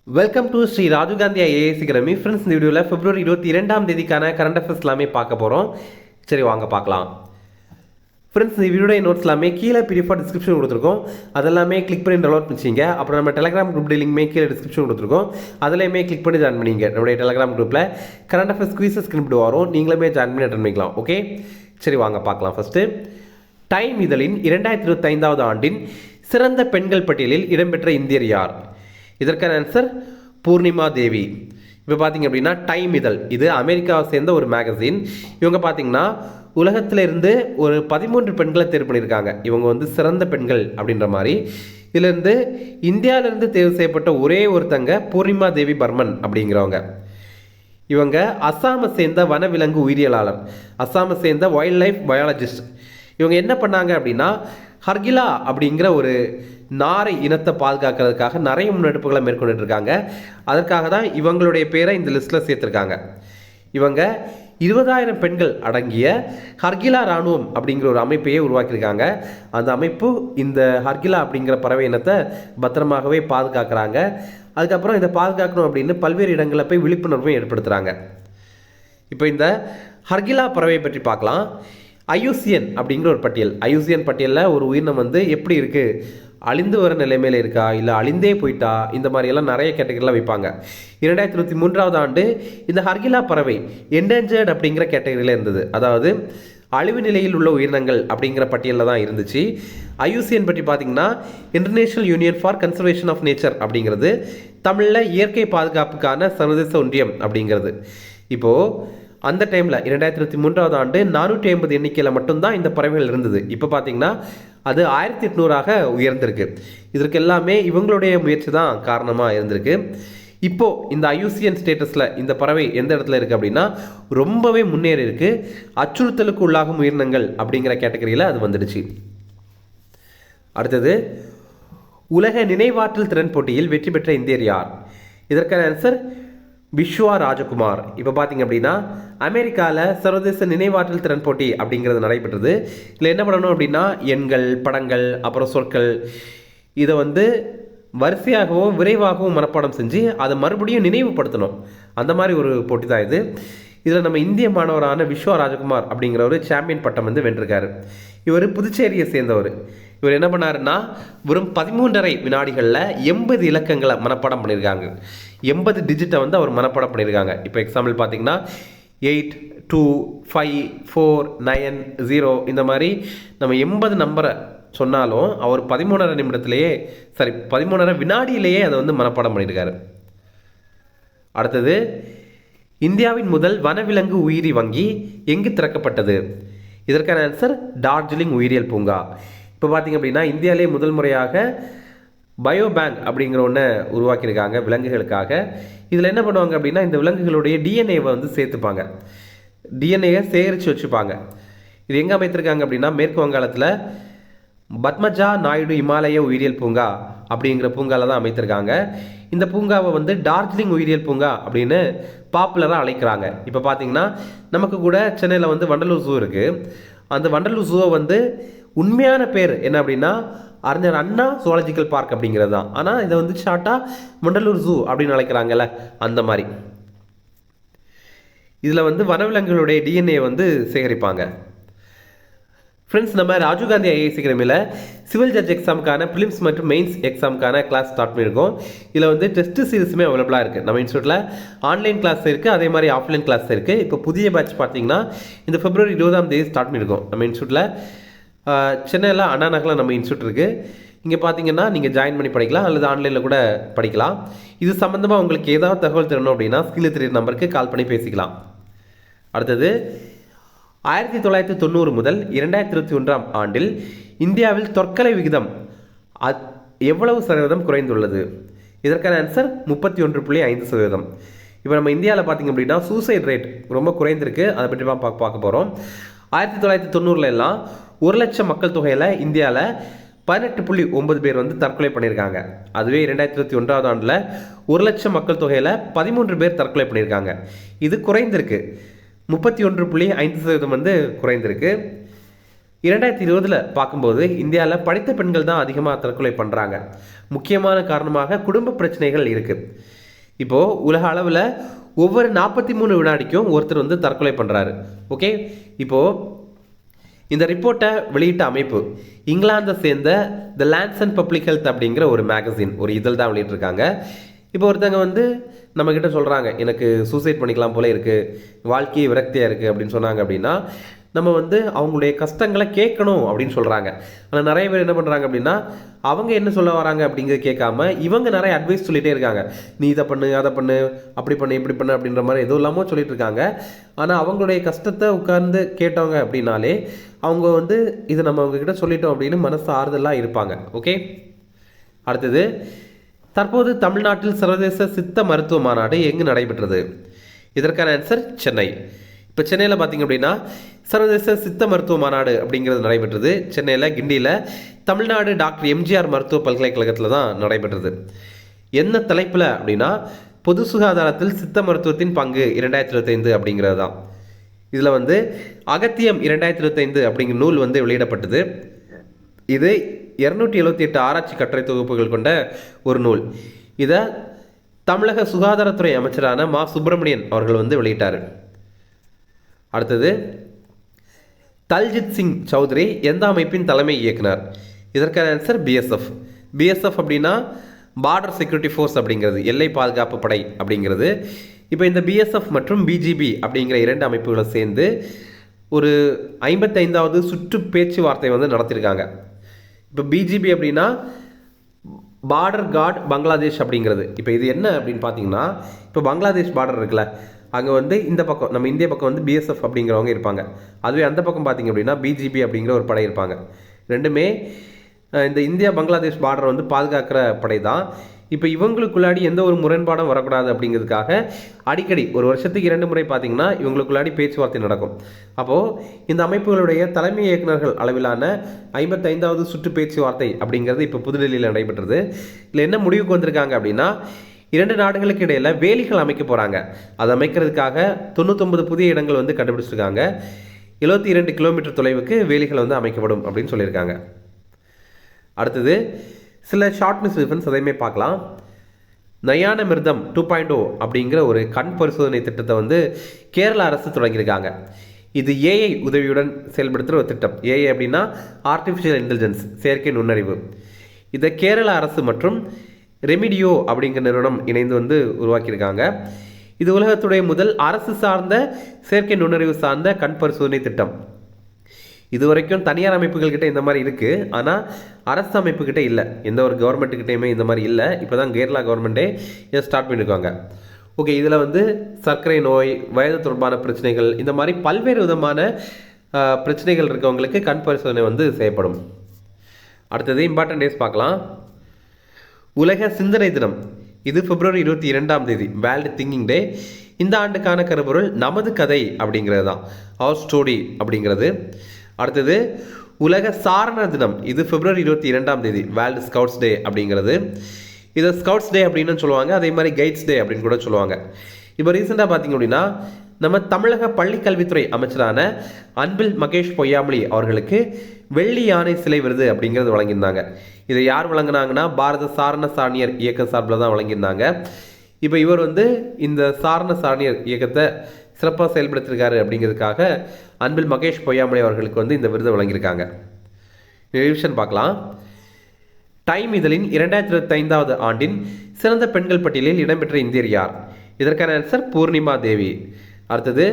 Welcome to Shri Rajiv Gandhi IAS academy. Friends, இந்த வீடியோவில் பிப்ரவரி 22ஆம் தேதிக்கான current affairs எல்லாமே பார்க்க போகிறோம். சரி, வாங்க பார்க்கலாம். ஃப்ரெண்ட்ஸ், இந்த வீடியோடைய நோட்ஸ் எல்லாமே கீழே பிடிஎஃபாக டிஸ்கிரிப்ஷன் கொடுத்துருக்கோம். அதெல்லாமே கிளிக் பண்ணி டவுன்லோட் பண்ணிச்சிங்க. அப்புறம் நம்ம டெலிகிராம் குரூப் லிங்க்மே கீழே டிஸ்கிரிப்ஷன் கொடுத்துருக்கோம். அதிலையுமே கிளிக் பண்ணி ஜாயின் பண்ணிங்க. நம்முடைய டெலிகிராம் குரூப்பில் கரண்ட் அஃபேர்ஸ் குவிசஸ் ஸ்கிரிப்ட் வரும். நீங்களுமே ஜாயின் பண்ணி அட்டன் பண்ணிக்கலாம். ஓகே, சரி வாங்க பார்க்கலாம். ஃபஸ்ட்டு, டைம் இதழின் 2025ஆவது ஆண்டின் சிறந்த பெண்கள் பட்டியலில் இடம்பெற்ற இந்தியர் யார்? இதற்கான ஆன்சர் பூர்ணிமா தேவி. இப்போ பார்த்தீங்க அப்படின்னா டைம் இதழ் இது அமெரிக்காவை சேர்ந்த ஒரு மேகசின். இவங்க பார்த்தீங்கன்னா உலகத்தில் இருந்து ஒரு 13 பெண்களை தேர்வு பண்ணியிருக்காங்க. இவங்க வந்து சிறந்த பெண்கள் அப்படின்ற மாதிரி. இதிலிருந்து இந்தியாவிலிருந்து தேர்வு செய்யப்பட்ட ஒரே ஒருத்தங்க பூர்ணிமா தேவி பர்மன் அப்படிங்கிறவங்க. இவங்க அஸ்ஸாமை சேர்ந்த வனவிலங்கு உயிரியலாளர், அஸ்ஸாமை சேர்ந்த வைல்ட் லைஃப் பயாலஜிஸ்ட். இவங்க என்ன பண்ணாங்க அப்படின்னா ஹர்கிலா அப்படிங்கிற ஒரு நாரை இனத்தை பாதுகாக்கிறதுக்காக நிறைய முன்னெடுப்புகளை மேற்கொண்டுட்டு இருக்காங்க. அதற்காக தான் இவங்களுடைய பேரை இந்த லிஸ்ட்டில் சேர்த்துருக்காங்க. இவங்க 20,000 பெண்கள் அடங்கிய ஹர்கிலா இராணுவம் அப்படிங்கிற ஒரு அமைப்பையே உருவாக்கியிருக்காங்க. அந்த அமைப்பு இந்த ஹர்கிலா அப்படிங்கிற பறவை இனத்தை பத்திரமாகவே பாதுகாக்கிறாங்க. அதுக்கப்புறம் இதை பாதுகாக்கணும் அப்படின்னு பல்வேறு இடங்களில் போய் விழிப்புணர்வும் ஏற்படுத்துகிறாங்க. இப்போ இந்த ஹர்கிலா பறவையை பற்றி பார்க்கலாம். ஐயூசிஎன் அப்படிங்கிற ஒரு பட்டியல். ஐயூசிஎன் பட்டியலில் ஒரு உயிரினம் வந்து எப்படி இருக்குது, அழிந்து வர நிலைமையில் இருக்கா, இல்லை அழிந்தே போயிட்டா, இந்த மாதிரியெல்லாம் நிறைய கேட்டகரிலாம் வைப்பாங்க. 2023ஆவது ஆண்டு இந்த ஹர்கிலா பறவை என்டேஞ்சர்ட் அப்படிங்கிற கேட்டகரியில் இருந்தது. அதாவது அழிவு நிலையில் உள்ள உயிரினங்கள் அப்படிங்கிற பட்டியலில் தான் இருந்துச்சு. ஐயூசிஎன் பற்றி பார்த்தீங்கன்னா international union for conservation of nature அப்படிங்கிறது, தமிழில் இயற்கை பாதுகாப்புக்கான சர்வதேச ஒன்றியம் அப்படிங்கிறது. இப்போது அந்த டைமில் 2023ஆவது ஆண்டு 450 எண்ணிக்கையில் மட்டும்தான் இந்த பறவைகள் இருந்தது. இப்போ பார்த்தீங்கன்னா அது 1800ஆக உயர்ந்திருக்கு. இதற்கு எல்லாமே இவங்களுடைய முயற்சி தான் காரணமாக இருந்திருக்கு. இப்போது இந்த ஐயூசிஎன் ஸ்டேட்டஸில் இந்த பறவை எந்த இடத்துல இருக்குது அப்படின்னா ரொம்பவே முன்னேறி இருக்குது. அச்சுறுத்தலுக்கு உள்ளாகும் உயிரினங்கள் அப்படிங்கிற கேட்டகரியில் அது வந்துடுச்சு. அடுத்தது, உலக நினைவாற்றல் திறன் போட்டியில் வெற்றி பெற்ற இந்தியர் யார்? இதற்கான ஆன்சர் விஸ்வா ராஜகுமார். இப்போ பார்த்தீங்க அப்படின்னா அமெரிக்காவில் சர்வதேச நினைவாற்றல் திறன் போட்டி அப்படிங்கிறது நடைபெற்றது. இதில் என்ன பண்ணணும் அப்படின்னா எண்கள், படங்கள், அப்புறம் சொற்கள், இதை வந்து வரிசையாகவும் விரைவாகவும் மனப்பாடம் செஞ்சு அதை மறுபடியும் நினைவுபடுத்தணும். அந்த மாதிரி ஒரு போட்டி தான் இது. இதில் நம்ம இந்திய மாணவரான விஸ்வா ராஜகுமார் அப்படிங்கிற ஒரு சாம்பியன் பட்டம் வந்து வென்றிருக்காரு. இவர் புதுச்சேரியை சேர்ந்தவர். இவர் என்ன பண்ணாருன்னா வெறும் 13.5 வினாடிகளில் 80 இலக்கங்களை மனப்பாடம் பண்ணியிருக்காங்க. 80 டிஜிட்டை வந்து அவர் மனப்பாடம் பண்ணியிருக்காங்க. இப்போ எக்ஸாம்பிள் பார்த்தீங்கன்னா 8, 2, 5, 4, 9, 0 இந்த மாதிரி நம்ம 80 நம்பரை சொன்னாலும் அவர் 13.5 நிமிடத்திலேயே 13.5 வினாடியிலேயே அதை வந்து மனப்பாடம் பண்ணியிருக்காரு. அடுத்தது, இந்தியாவின் முதல் வனவிலங்கு உயிரி வங்கி எங்கு திறக்கப்பட்டது? இதற்கான ஆன்சர் டார்ஜிலிங் உயிரியல் பூங்கா. இப்போ பார்த்தீங்க அப்படின்னா இந்தியாவிலே முதல் முறையாக பயோ பேங்க் அப்படிங்கிற ஒன்று உருவாக்கியிருக்காங்க விலங்குகளுக்காக. இதில் என்ன பண்ணுவாங்க அப்படின்னா இந்த விலங்குகளுடைய டிஎன்ஏவை வந்து சேர்த்துப்பாங்க, டிஎன்ஏயை சேகரித்து வச்சுப்பாங்க. இது எங்கே அமைத்திருக்காங்க அப்படின்னா மேற்கு வங்காளத்தில் பத்மஜா நாயுடு இமாலய உயிரியல் பூங்கா அப்படிங்கிற பூங்காவில் தான் அமைத்திருக்காங்க. இந்த பூங்காவை வந்து டார்ஜிலிங் உயிரியல் பூங்கா அப்படின்னு பாப்புலராக அழைக்கிறாங்க. இப்போ பார்த்தீங்கன்னா நமக்கு கூட சென்னையில் வந்து வண்டலூர் ஜூ இருக்குது. அந்த வண்டலூர் ஜூவை வந்து உண்மையான பேர் என்ன அப்படின்னா அறிஞர் அண்ணா ஜுவாலஜிக்கல் பார்க் அப்படிங்கிறது தான். ஆனால் இதை வந்து ஷார்ட்டாக வண்டலூர் ஜூ அப்படின்னு அழைக்கிறாங்கல்ல, அந்த மாதிரி. இதில் வந்து வனவிலங்குகளுடைய டிஎன்ஏ வந்து சேகரிப்பாங்க. ஃப்ரெண்ட்ஸ், நம்ம ராஜீவ் காந்தி ஐஏஎஸ் அகாடமியில் சிவில் ஜட்ஜ் எக்ஸாமுக்கான ப்ரிலிம்ஸ் மற்றும் மெயின்ஸ் எக்ஸாமுக்கான கிளாஸ் ஸ்டார்ட் பண்ணியிருக்கோம். இதில் வந்து டெஸ்ட் சீரிஸுமே அவைலபிளாக இருக்குது. நம்ம இன்ஸ்டியூட்டில் ஆன்லைன் கிளாஸ் இருக்குது, அதே மாதிரி ஆஃப்லைன் கிளாஸ் இருக்குது. இப்போ புதிய பேட்ச் பார்த்தீங்கன்னா இந்த பிப்ரவரி 20ஆம் தேதி ஸ்டார்ட் பண்ணியிருக்கோம். நம்ம இன்ஸ்டியூட்டில் சென்னையில் அண்ணா நகரில் நம்ம இன்ஸ்டியூட் இருக்குது. இங்கே பார்த்தீங்கன்னா நீங்கள் ஜாயின் பண்ணி படிக்கலாம் அல்லது ஆன்லைனில் கூட படிக்கலாம். இது சம்மந்தமாக உங்களுக்கு ஏதாவது தகவல் தரணும் அப்படின்னா ஸ்கில் தெரியுற நம்பருக்கு கால் பண்ணி பேசிக்கலாம். அடுத்தது, 1990 முதல் 2021ஆம் ஆண்டில் இந்தியாவில் தற்கொலை விகிதம் எவ்வளவு சதவீதம் குறைந்துள்ளது? இதற்கான ஆன்சர் 31.5%. இப்போ நம்ம இந்தியாவில் பார்த்திங்க அப்படின்னா சூசைட் ரேட் ரொம்ப குறைந்திருக்கு. அதை பற்றி பார்க்க போகிறோம். 1990 எல்லாம் 1 லட்சம் மக்கள் தொகையில் இந்தியாவில் 18.9 பேர் வந்து தற்கொலை பண்ணியிருக்காங்க. அதுவே 2021ஆவது ஆண்டில் 1 லட்சம் மக்கள் தொகையில் 13 பேர் தற்கொலை பண்ணியிருக்காங்க. இது குறைந்திருக்கு. 31.5% வந்து குறைந்திருக்கு. 2020 பார்க்கும்போது இந்தியாவில் படித்த பெண்கள் தான் அதிகமாக தற்கொலை பண்ணுறாங்க. முக்கியமான காரணமாக குடும்ப பிரச்சனைகள் இருக்குது. இப்போது உலக அளவில் ஒவ்வொரு 43 வினாடிக்கும் ஒருத்தர் வந்து தற்கொலை பண்ணுறாரு. ஓகே, இப்போது இந்த ரிப்போர்ட்டை வெளியிட்ட அமைப்பு இங்கிலாந்தை சேர்ந்த த லான்சன் பப்ளிக் ஹெல்த் அப்படிங்கிற ஒரு மேகசின், ஒரு இதழ் தான் வெளியிட்டிருக்காங்க. இப்போ ஒருத்தங்க வந்து நம்மக்கிட்ட சொல்கிறாங்க, எனக்கு சூசைட் பண்ணிக்கலாம் போல இருக்குது, வாழ்க்கையை விரக்தியாக இருக்குது அப்படின்னு சொன்னாங்க அப்படின்னா, நம்ம வந்து அவங்களுடைய கஷ்டங்களை கேட்கணும் அப்படின்னு சொல்கிறாங்க. ஆனால் நிறைய பேர் என்ன பண்ணுறாங்க அப்படின்னா, அவங்க என்ன சொல்ல வராங்க அப்படிங்கிறது கேட்காம இவங்க நிறைய அட்வைஸ் சொல்லிகிட்டே இருக்காங்க. நீ இதை பண்ணு, அதை பண்ணு, அப்படி பண்ணு, இப்படி பண்ணு அப்படின்ற மாதிரி எதுவும் இல்லாமல் சொல்லிட்டு இருக்காங்க. ஆனால் அவங்களுடைய கஷ்டத்தை உட்கார்ந்து கேட்டவங்க அப்படின்னாலே அவங்க வந்து இதை நம்ம அவங்கக்கிட்ட சொல்லிட்டோம் அப்படின்னு மனசு ஆறுதலாக இருப்பாங்க. ஓகே, அடுத்தது, தற்போது தமிழ்நாட்டில் சர்வதேச சித்த மருத்துவ மாநாடு எங்கு நடைபெற்றது? இதற்கான ஆன்சர் சென்னை. இப்போ சென்னையில் பார்த்திங்க அப்படின்னா சர்வதேச சித்த மருத்துவ மாநாடு அப்படிங்கிறது நடைபெற்றது. சென்னையில் கிண்டியில் தமிழ்நாடு டாக்டர் எம்ஜிஆர் மருத்துவ பல்கலைக்கழகத்தில் தான் நடைபெற்றது. என்ன தலைப்பில் அப்படின்னா, பொது சுகாதாரத்தில் சித்த மருத்துவத்தின் பங்கு 2025 அப்படிங்கிறது தான். இதில் வந்து அகத்தியம் 2025 அப்படிங்கிற நூல் வந்து வெளியிடப்பட்டது. இது 278 ஆராய்ச்சி கட்டுரை தொகுப்புகள் கொண்ட ஒரு நூல். இதை தமிழக சுகாதாரத்துறை அமைச்சரான மா சுப்பிரமணியன் அவர்கள் வந்து வெளியிட்டார். அடுத்தது, தல்ஜித் சிங் சௌத்ரி எந்த அமைப்பின் தலைமை இயக்குனர்? இதற்கான ஆன்சர் பிஎஸ்எஃப். பிஎஸ்எஃப் அப்படின்னா பார்டர் செக்யூரிட்டி ஃபோர்ஸ் அப்படிங்கிறது, எல்லை பாதுகாப்பு படை அப்படிங்கிறது. இப்போ இந்த பிஎஸ்எஃப் மற்றும் பிஜிபி அப்படிங்கிற 2 அமைப்புகளை சேர்ந்து ஒரு 55வது சுற்று பேச்சுவார்த்தை வந்து நடத்தியிருக்காங்க. இப்போ பிஜிபி அப்படின்னா பார்டர் கார்டு பங்களாதேஷ் அப்படிங்கிறது. இப்போ இது என்ன அப்படின்னு பார்த்தீங்கன்னா, இப்போ பங்களாதேஷ் பார்டர் இருக்குல்ல, அங்கே வந்து இந்த பக்கம் நம்ம இந்திய பக்கம் வந்து பிஎஸ்எஃப் அப்படிங்கிறவங்க இருப்பாங்க. அதுவே அந்த பக்கம் பார்த்திங்க அப்படின்னா பிஜிபி அப்படிங்கிற ஒரு படை இருப்பாங்க. ரெண்டுமே இந்த இந்தியா பங்களாதேஷ் பார்டரை வந்து பாதுகாக்கிற படை தான். இப்போ இவங்களுக்குள்ளாடி எந்த ஒரு முரண்பாடும் வரக்கூடாது அப்படிங்கிறதுக்காக அடிக்கடி ஒரு வருஷத்துக்கு 2 முறை பார்த்திங்கன்னா இவங்களுக்குள்ளாடி பேச்சுவார்த்தை நடக்கும். அப்போது இந்த அமைப்புகளுடைய தலைமை இயக்குநர்கள் அளவிலான 55வது சுற்று பேச்சுவார்த்தை அப்படிங்கிறது இப்போ புதுடெல்லியில் நடைபெற்றது. இதில் என்ன முடிவுக்கு வந்திருக்காங்க அப்படின்னா, 2 நாடுகளுக்கு இடையில் வேலிகள் அமைக்க போகிறாங்க. அதை அமைக்கிறதுக்காக 99 புதிய இடங்கள் வந்து கண்டுபிடிச்சிருக்காங்க. 72 கிலோமீட்டர் தொலைவுக்கு வேலிகள் வந்து அமைக்கப்படும் அப்படின்னு சொல்லியிருக்காங்க. அடுத்தது, சில ஷார்ட் நியூஸ் டிஃபரன்ஸ் அதையுமே பார்க்கலாம். நயான மிர்தம் 2.0 அப்படிங்கிற ஒரு கண் பரிசோதனை திட்டத்தை வந்து கேரள அரசு தொடங்கியிருக்காங்க. இது ஏஐ உதவியுடன் செயல்படுத்துகிற ஒரு திட்டம். ஏஐ அப்படின்னா ஆர்டிஃபிஷியல் இன்டெலிஜென்ஸ், செயற்கை நுண்ணறிவு. இதை கேரள அரசு மற்றும் ரெமிடியோ அப்படிங்கிற நிறுவனம் இணைந்து வந்து உருவாக்கியிருக்காங்க. இது உலகத்துடைய முதல் அரசு சார்ந்த செயற்கை நுண்ணறிவு சார்ந்த கண் பரிசோதனை திட்டம். இது வரைக்கும் தனியார் அமைப்புகள்கிட்ட இந்த மாதிரி இருக்குது, ஆனால் அரசு அமைப்புக்கிட்ட இல்லை. எந்த ஒரு கவர்மெண்ட்டுக்கிட்டையுமே இந்த மாதிரி இல்லை. இப்போ தான் கேரளா கவர்மெண்ட்டே இதை ஸ்டார்ட் பண்ணியிருக்காங்க. ஓகே, இதில் வந்து சர்க்கரை நோய், வயது தொடர்பான பிரச்சனைகள், இந்த மாதிரி பல்வேறு விதமான பிரச்சனைகள் இருக்கவங்களுக்கு கண் பரிசோதனை வந்து செய்யப்படும். அடுத்தது இம்பார்ட்டன்ட் டேஸ் பார்க்கலாம். உலக சிந்தனை தினம், இது பிப்ரவரி 22ஆம் தேதி, வேர்ல்டு திங்கிங் டே. இந்த ஆண்டுக்கான கருப்பொருள் நமது கதை அப்படிங்கிறது தான், அவர் ஸ்டோரி அப்படிங்கிறது. அடுத்தது உலக சாரணர் தினம், இது பிப்ரவரி 22ஆம் தேதி, வேர்ல்டு ஸ்கவுட்ஸ் டே அப்படிங்கிறது. இதை ஸ்கவுட்ஸ் டே அப்படின்னு சொல்லுவாங்க, அதே மாதிரி கைட்ஸ் டே அப்படின்னு கூட சொல்லுவாங்க. இப்போ ரீசெண்டாக பார்த்தீங்க அப்படின்னா, நம்ம தமிழக பள்ளிக்கல்வித்துறை அமைச்சரான அன்பில் மகேஷ் பொய்யாமொழி அவர்களுக்கு வெள்ளி யானை சிலை விருது அப்படிங்கிறது வழங்கியிருந்தாங்க. இதை யார் வழங்கினாங்கன்னா, பாரத சாரண சாரணியர் இயக்கம் சார்பில் தான் வழங்கியிருந்தாங்க. இப்போ இவர் வந்து இந்த சாரண சாரணியர் இயக்கத்தை சிறப்பாக செயல்படுத்தியிருக்காரு அப்படிங்கிறதுக்காக அன்பில் மகேஷ் பொய்யாமொழி அவர்களுக்கு வந்து இந்த விருதை வழங்கியிருக்காங்க. ரிவிஷன் பார்க்கலாம். டைம் இதழின் 2025வது ஆண்டின் சிறந்த பெண்கள் பட்டியலில் இடம்பெற்ற இந்தியர் யார்? இதற்கான ஆன்சர் பூர்ணிமா தேவி. அடுத்தது,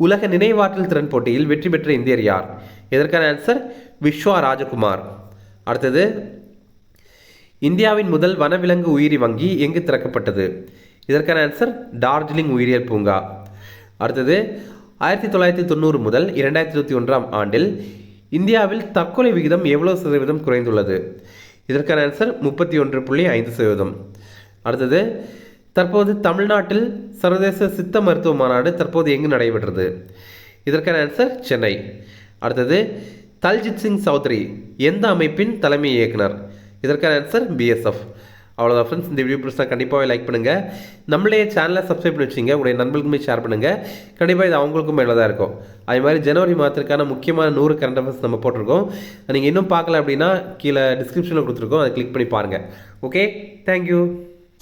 உலக நினைவாற்றல் திறன் போட்டியில் வெற்றி பெற்ற இந்தியர் யார்? இதற்கான ஆன்சர் விஸ்வா ராஜகுமார். அடுத்தது, இந்தியாவின் முதல் வனவிலங்கு உயிரி வங்கி எங்கு திறக்கப்பட்டது? இதற்கான ஆன்சர் டார்ஜிலிங் உயிரியல் பூங்கா. அடுத்தது, 1990 முதல் 2021ஆம் ஆண்டில் இந்தியாவில் தற்கொலை விகிதம் எவ்வளவு சதவீதம் குறைந்துள்ளது? இதற்கான ஆன்சர் 31.5%. அடுத்தது, தற்போது தமிழ்நாட்டில் சர்வதேச சித்த மருத்துவ மாநாடு தற்போது எங்கு நடைபெற்றது? இதற்கான ஆன்சர் சென்னை. அடுத்தது, தல்ஜித் சிங் சௌத்ரி எந்த அமைப்பின் தலைமை இயக்குனர்? இதற்கான ஆன்சர் பிஎஸ்எஃப். அவ்வளோதான் ஃப்ரெண்ட்ஸ், இந்த வீடியோ பிடிச்சா கண்டிப்பாகவே லைக் பண்ணுங்கள். நம்மளே சேனலை சப்ஸ்கிரைப் பண்ணி வச்சிங்க, உங்களுடைய நண்பர்களுக்குமே ஷேர் பண்ணுங்கள். கண்டிப்பாக இது அவங்களுக்கும் மேலே தான் இருக்கும். அதே மாதிரி ஜனவரி மாதத்திற்கான முக்கியமான 100 கரண்ட் அஃபேர்ஸ் நம்ம போட்டிருக்கோம். நீங்கள் இன்னும் பார்க்கல அப்படின்னா கீழே டிஸ்கிரிப்ஷனில் கொடுத்துருக்கோம், அதை கிளிக் பண்ணி பாருங்கள். Okay, thank you.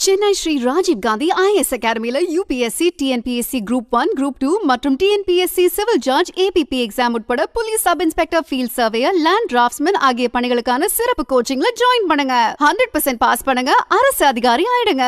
Chennai Shri Rajiv Gandhi IAS அகாடமியில UPSC, TNPSC Group 1, Group 2 மற்றும் TNPSC civil judge, APP exam உட்பட police sub inspector, field surveyor, land draftsman ஆகிய பணிகளுக்கான சிறப்பு கோச்சிங்ல ஜாயின் பண்ணுங்க. 100% பாஸ் பண்ணுங்க, அரசு அதிகாரி ஆயிடுங்க.